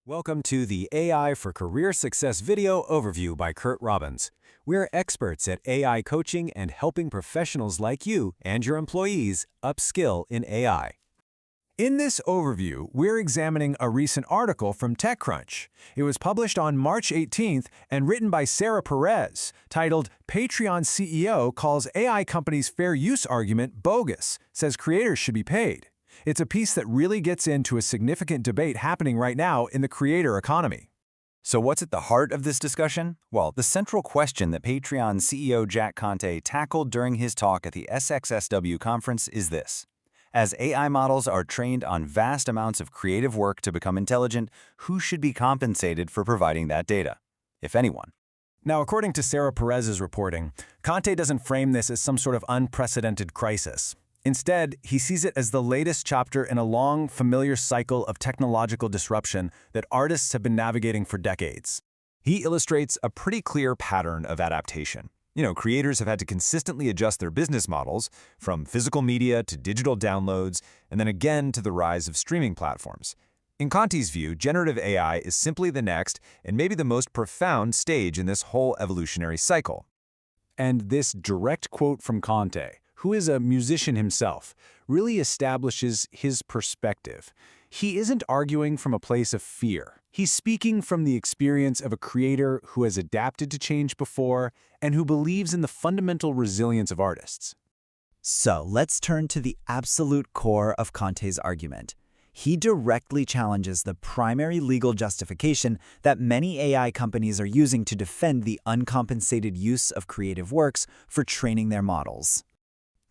Welcome to the AI for Career Success video overview by Curt Robbins. We're experts at AI coaching and helping professionals like you and your employees upskill in AI. In this overview, we're examining a recent article from TechCrunch. It was published on March 18th and written by Sarah Perez, titled "Patreon CEO Calls AI Companies' Fair Use Argument Bogus, Says Creators Should Be Paid." It's a piece that really gets into a significant debate happening right now in the creator economy. So what's at the heart of this discussion? Well, the central question that Patreon CEO Jack Conte tackled during his talk at the SXSW conference is this. As AI models are trained on vast amounts of creative work to become intelligent, who should be compensated for providing that data, if anyone? Now, according to Sarah Perez's reporting, Conte doesn't frame this as some sort of unprecedented crisis. Instead, he sees it as the latest chapter in a long, familiar cycle of technological disruption that artists have been navigating for decades. He illustrates a pretty clear pattern of adaptation. Creators have had to consistently adjust their business models, from physical media to digital downloads, and then again to the rise of streaming platforms. In Conte's view, generative AI is simply the next and maybe the most profound stage in this whole evolutionary cycle. And this direct quote from Conte, who is a musician himself, really establishes his perspective. He isn't arguing from a place of fear. He's speaking from the experience of a creator who has adapted to change before and who believes in the fundamental resilience of artists. So let's turn to the absolute core of Conte's argument. He directly challenges the primary legal justification that many AI companies are using to defend the uncompensated use of creative works for training their models.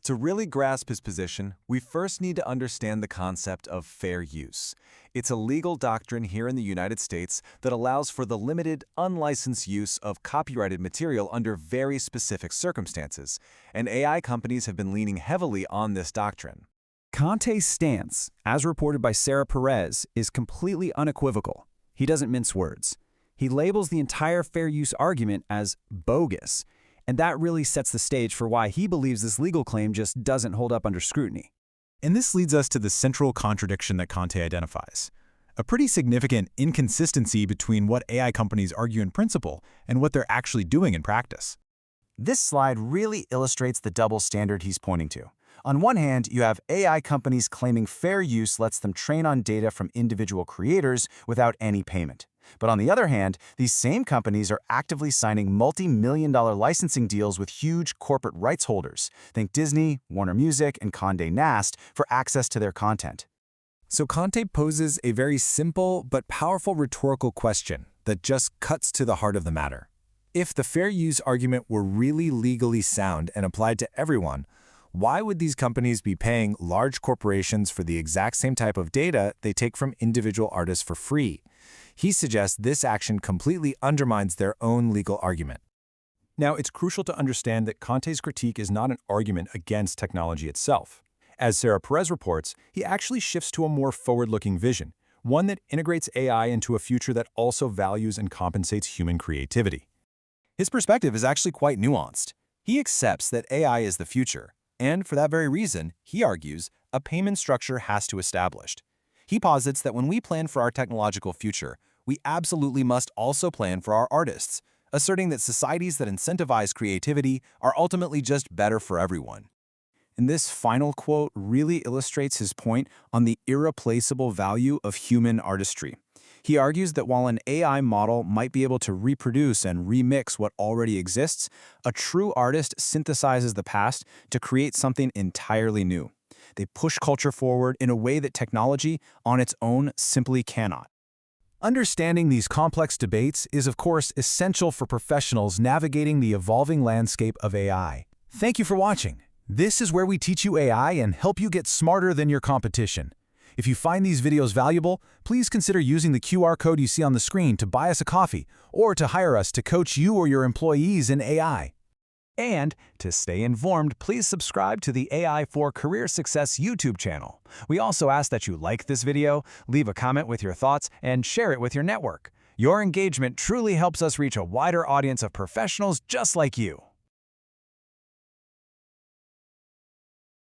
To really grasp his position, we first need to understand the concept of fair use. It's a legal doctrine here in the United States that allows for the limited, unlicensed use of copyrighted material under very specific circumstances, and AI companies have been leaning heavily on this doctrine. Conte's stance, as reported by Sarah Perez, is completely unequivocal. He doesn't mince words. He labels the entire fair use argument as bogus, and that really sets the stage for why he believes this legal claim just doesn't hold up under scrutiny. And this leads us to the central contradiction that Conte identifies. A pretty significant inconsistency between what AI companies argue in principle and what they're actually doing in practice. This slide really illustrates the double standard he's pointing to. On one hand, you have AI companies claiming fair use lets them train on data from individual creators without any payment. But on the other hand, these same companies are actively signing multi-million-dollar licensing deals with huge corporate rights holders. Think Disney, Warner Music, and Condé Nast for access to their content. So Conte poses a very simple but powerful rhetorical question that just cuts to the heart of the matter. If the fair use argument were really legally sound and applied to everyone, why would these companies be paying large corporations for the exact same type of data they take from individual artists for free? He suggests this action completely undermines their own legal argument. Now, it's crucial to understand that Conte's critique is not an argument against technology itself. As Sarah Perez reports, he actually shifts to a more forward-looking vision, one that integrates AI into a future that also values and compensates human creativity. His perspective is actually quite nuanced. He accepts that AI is the future, and for that very reason, he argues, a payment structure has to be established. He posits that when we plan for our technological future, we absolutely must also plan for our artists, asserting that societies that incentivize creativity are ultimately just better for everyone. And this final quote really illustrates his point on the irreplaceable value of human artistry. He argues that while an AI model might be able to reproduce and remix what already exists, a true artist synthesizes the past to create something entirely new. They push culture forward in a way that technology, on its own, simply cannot. Understanding these complex debates is, of course, essential for professionals navigating the evolving landscape of AI. Thank you for watching. This is where we teach you AI and help you get smarter than your competition. If you find these videos valuable, please consider using the QR code you see on the screen to buy us a coffee or to hire us to coach you or your employees in AI. And to stay informed, please subscribe to the AI for Career Success YouTube channel. We also ask that you like this video, leave a comment with your thoughts, and share it with your network. Your engagement truly helps us reach a wider audience of professionals just like you.